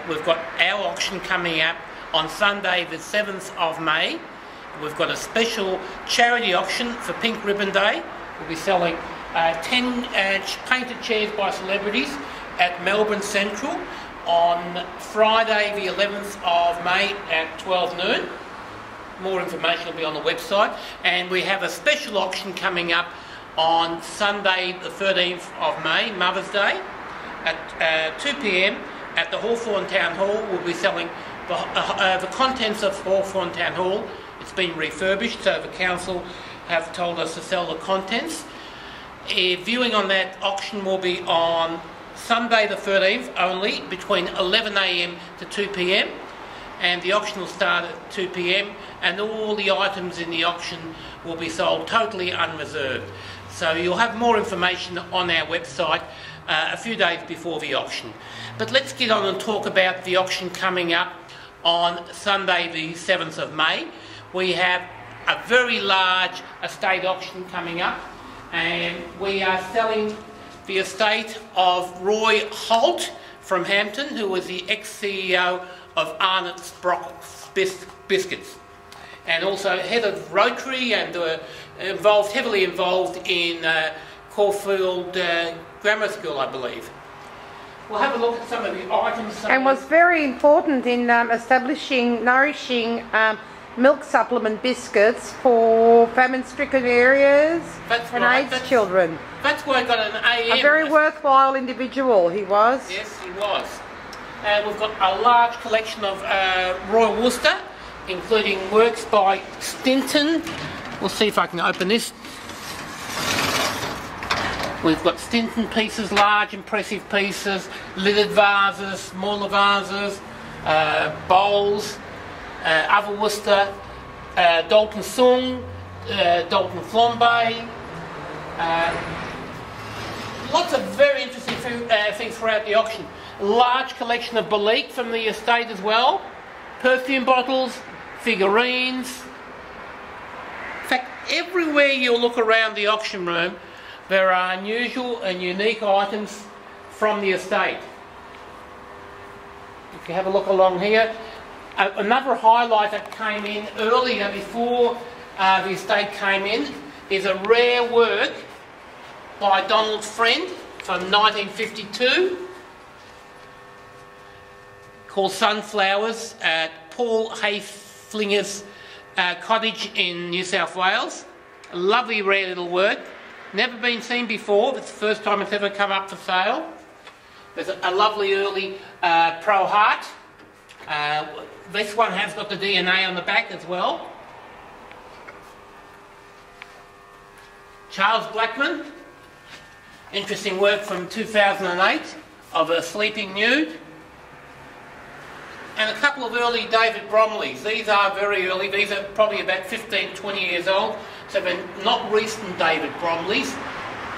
we've got our auction coming up on Sunday the 7th of May. We've got a special charity auction for Pink Ribbon Day. We'll be selling 10 painted chairs by celebrities at Melbourne Central on Friday the 11th of May at 12 noon. More information will be on the website. And we have a special auction coming up on Sunday the 13th of May, Mother's Day, at 2 p.m. at the Hawthorn Town Hall. We'll be selling the contents of Hawthorn Town Hall. It's been refurbished, so the council have told us to sell the contents. Viewing on that auction will be on Sunday the 13th only, between 11 a.m. to 2 p.m. and the auction will start at 2 p.m. and all the items in the auction will be sold totally unreserved. So you'll have more information on our website a few days before the auction. But let's get on and talk about the auction coming up on Sunday the 7th of May. We have a very large estate auction coming up, and we are selling the estate of Roy Hoult from Hampton, who was the ex-CEO of Arnott's Biscuits, and also head of Rotary, and heavily involved in Caulfield Grammar School, I believe. We'll have a look at some of the items. And was very important in establishing nourishing milk supplement biscuits for famine-stricken areas and AIDS children. That's why I got an AM. A very worthwhile individual he was. Yes, he was. We've got a large collection of Royal Worcester, including works by Stinton. We'll see if I can open this. We've got Stinton pieces, large impressive pieces, lidded vases, smaller vases, bowls, other Worcester, Dalton Sung, Dalton Flambe. Lots of very interesting things throughout the auction. Large collection of Belique from the estate as well. Perfume bottles, figurines. In fact, everywhere you look around the auction room, there are unusual and unique items from the estate. If you have a look along here, another highlight that came in earlier before the estate came in is a rare work by Donald Friend from 1952 called Sunflowers at Paul Hayflinger's cottage in New South Wales. A lovely rare little work. Never been seen before. It's the first time it's ever come up for sale. There's a lovely early Pro Hart. This one has got the DNA on the back as well. Charles Blackman. Interesting work from 2008 of a sleeping nude. And a couple of early David Bromleys. These are very early. These are probably about 15, 20 years old. So they're not recent David Bromleys.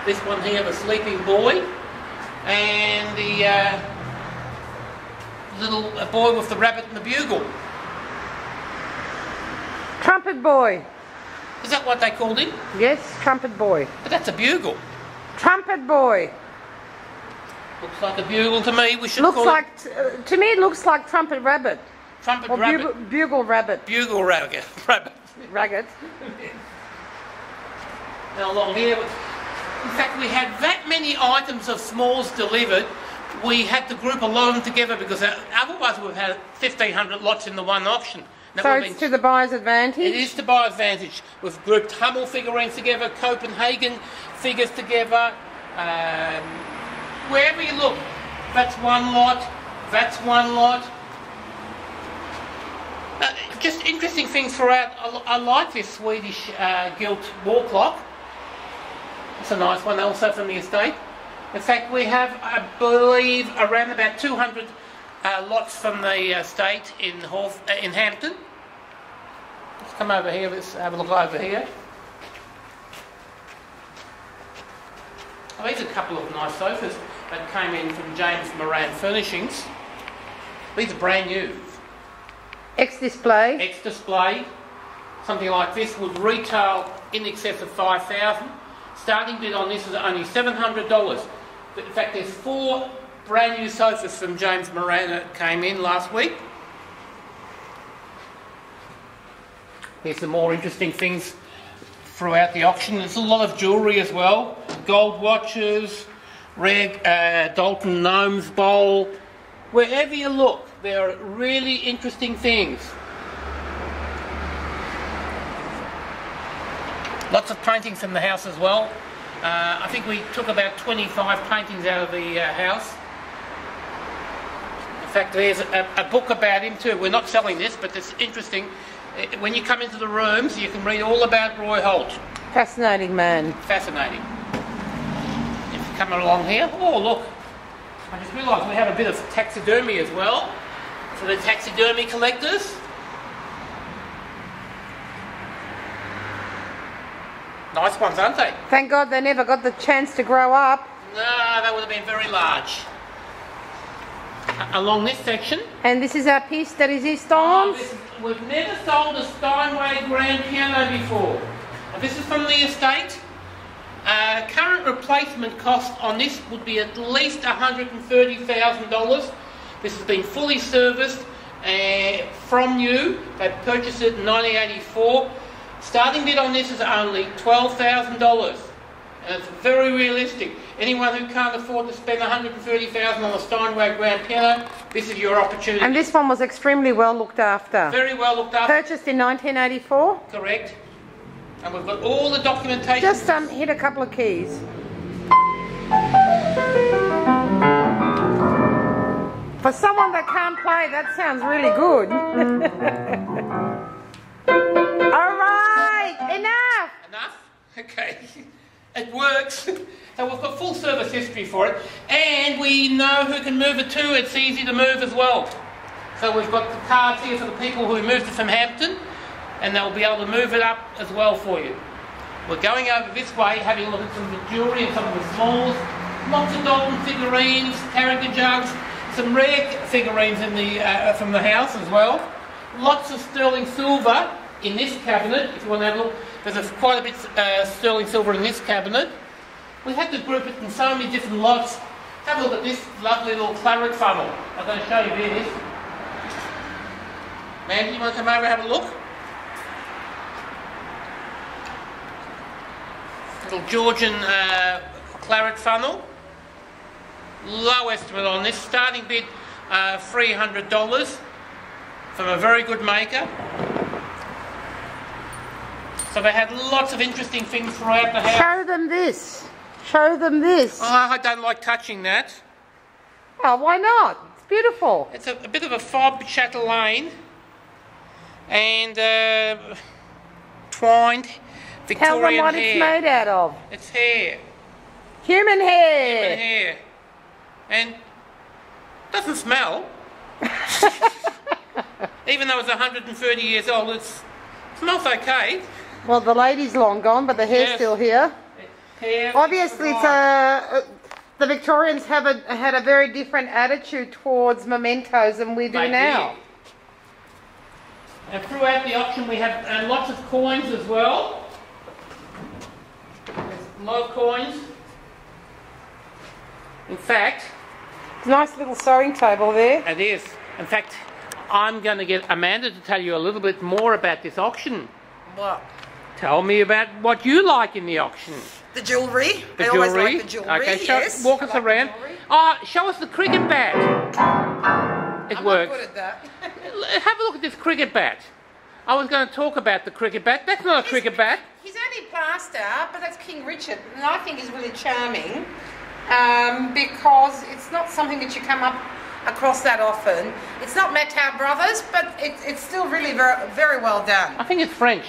This one here, the sleeping boy. And the little boy with the rabbit and the bugle. Trumpet boy. Is that what they called him? Yes, trumpet boy. But that's a bugle. Trumpet boy. Looks like a bugle to me. We should looks call like it... to me it looks like trumpet rabbit. Trumpet or rabbit. Bugle rabbit. Bugle rabbit. Rabbit. Now along here, in fact, we had that many items of smalls delivered. We had to group a lot of them together because otherwise we've had 1,500 lots in the one auction. So it's to the buyer's advantage? It is to buyer's advantage. We've grouped Hummel figurines together, Copenhagen figures together. Wherever you look, that's one lot, that's one lot. Just interesting things throughout. I like this Swedish gilt wall clock. It's a nice one also from the estate. In fact, we have, I believe, around about 200 lots from the estate in Hampton. Let's come over here, let's have a look over here. Oh, these are a couple of nice sofas that came in from James Moran Furnishings. These are brand new. Ex-display. Ex-display. Something like this would retail in excess of $5,000. Starting bid on this is only $700. But in fact, there's 4 brand new sofas from James Mirvane came in last week. Here's some more interesting things throughout the auction. There's a lot of jewellery as well. Gold watches, rare Dalton Gnomes bowl. Wherever you look, there are really interesting things. Lots of paintings from the house as well. I think we took about 25 paintings out of the house. In fact, there's a book about him too. We're not selling this, but it's interesting. When you come into the rooms, you can read all about Roy Hoult. Fascinating man. Fascinating. If you come along here, oh look, I just realised we have a bit of taxidermy as well for the taxidermy collectors. Nice ones, aren't they? Thank God they never got the chance to grow up. No, they would have been very large. Along this section. And this is our piece de resistance. We've never sold a Steinway grand piano before. This is from the estate. Current replacement cost on this would be at least $130,000. This has been fully serviced from new. They purchased it in 1984. Starting bid on this is only $12,000. And it's very realistic. Anyone who can't afford to spend $130,000 on a Steinway grand piano, this is your opportunity. And this one was extremely well looked after. Very well looked after. Purchased in 1984. Correct. And we've got all the documentation. Just hit a couple of keys. For someone that can't play, that sounds really good. All right, enough. Enough? Okay. It works. So we've got full service history for it, and we know who can move it to. It's easy to move as well. So we've got the cards here for the people who moved it from Hampton, and they'll be able to move it up as well for you. We're going over this way, having a look at some of the jewellery and some of the smalls. Lots of Dalton figurines, character jugs, some rare figurines in the from the house as well. Lots of sterling silver in this cabinet, if you want to have a look. There's quite a bit sterling silver in this cabinet. We had to group it in so many different lots. Have a look at this lovely little claret funnel. I'm going to show you where it is. Man, you want to come over and have a look? Little Georgian claret funnel. Low estimate on this. Starting bid $300 from a very good maker. So they had lots of interesting things throughout the house. Show them this. Show them this. Oh, I don't like touching that. Oh, why not? It's beautiful. It's a bit of a fob chatelaine and twined Victorian hair. Tell them what it's made out of. It's hair. Human hair. Human hair. And doesn't smell. Even though it's 130 years old, it smells okay. Well, the lady's long gone, but the hair's still here. Obviously, it's the Victorians had a very different attitude towards mementos than we do now. And throughout the auction, we have lots of coins as well. There's a lot of coins. In fact, it's a nice little sewing table there. It is. In fact, I'm going to get Amanda to tell you a little bit more about this auction. What? Tell me about what you like in the auction. The jewellery. The I jewellery. always like the jewellery. Okay, yes. walk us around. Show us the cricket bat. It works. I'm not good at that. Have a look at this cricket bat. I was going to talk about the cricket bat. That's not a cricket bat. He's only plaster, but that's King Richard, and I think is really charming because it's not something that you come up across that often. It's not Mattel Brothers, but it's still really very, very well done. I think it's French.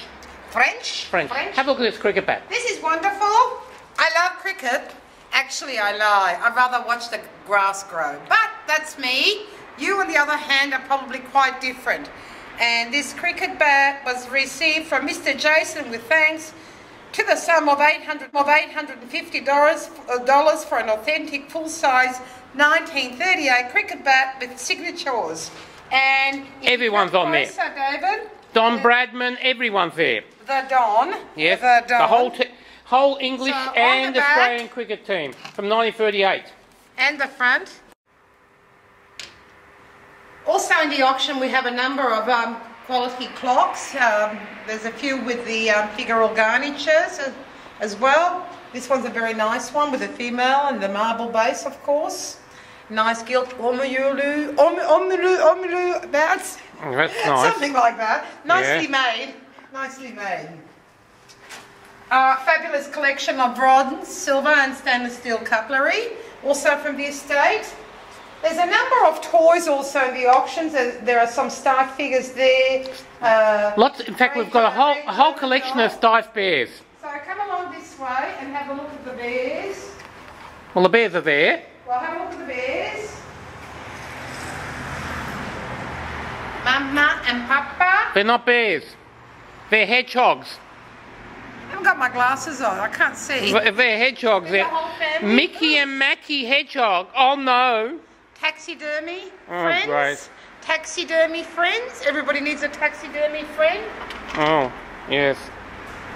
French? French. Have a look at this cricket bat. This is wonderful. I love cricket. Actually, I lie. I'd rather watch the grass grow. But that's me. You, on the other hand, are probably quite different. And this cricket bat was received from Mr. Jason with thanks to the sum of $850 for an authentic full-size 1938 cricket bat with signatures. And everyone's on there. David, Don Bradman, everyone's there. The Don. Yes. The Don. The whole English and Australian cricket team from 1938. And the front. Also in the auction we have a number of quality clocks. There's a few with the figural garnitures as well. This one's a very nice one with a female and the marble base, of course. Nice gilt omulu, that's nice. something like that. Nicely made. Nicely made. Fabulous collection of bronze, silver and stainless steel cutlery, also from the estate. There's a number of toys also in the auctions. There are some star figures there. Lots. In fact, we've got a whole collection of stiff bears. So come along this way and have a look at the bears. Well, the bears are there. Well, have a look at the bears. Mama and Papa. They're not bears. They're hedgehogs. I haven't got my glasses on. I can't see. They're hedgehogs. The whole family. Mickey and Mackie hedgehog. Oh no. Taxidermy Oh, friends. great. Taxidermy friends. Everybody needs a taxidermy friend. Oh, yes.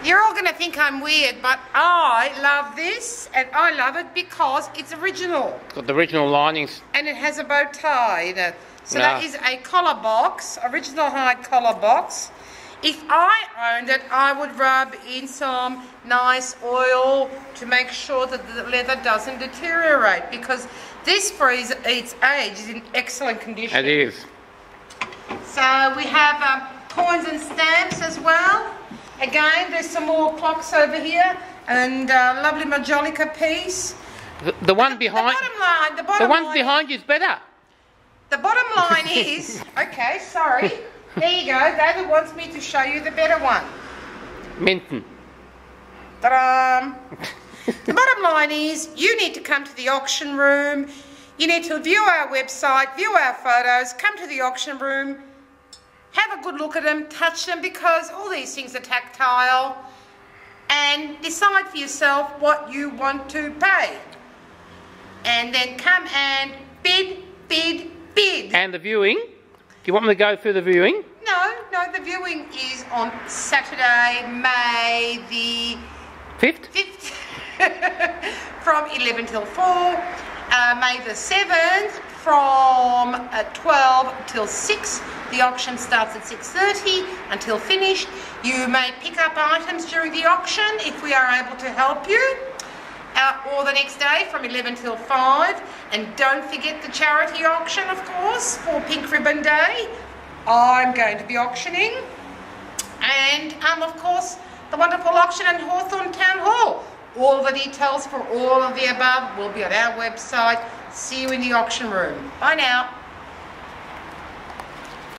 You're all going to think I'm weird, but I love this, and I love it because it's original. Got the original linings. And it has a bow tie in it. So Yeah. that is a collar box, original hide collar box. If I owned it, I would rub in some nice oil to make sure that the leather doesn't deteriorate, because this, for its age, is in excellent condition. It is. So we have coins and stamps as well. Again, there's some more clocks over here, and a lovely Majolica piece. The one behind. The one behind you is better. The bottom line is, okay, sorry. There you go. David wants me to show you the better one. Minton. Ta-da! The bottom line is, you need to come to the auction room. You need to view our website, view our photos, come to the auction room. Have a good look at them, touch them, because all these things are tactile, and decide for yourself what you want to pay. And then come and bid, bid, bid. And the viewing? Do you want me to go through the viewing? No, the viewing is on Saturday, May the 5th? from 11 till 4. May the 7th from 12 till 6. The auction starts at 6:30 until finished. You may pick up items during the auction if we are able to help you. Or the next day from 11 till 5. And don't forget the charity auction, of course, for Pink Ribbon Day. I'm going to be auctioning. And, of course, the wonderful auction in Hawthorn Town Hall. All the details for all of the above will be on our website. See you in the auction room. Bye now.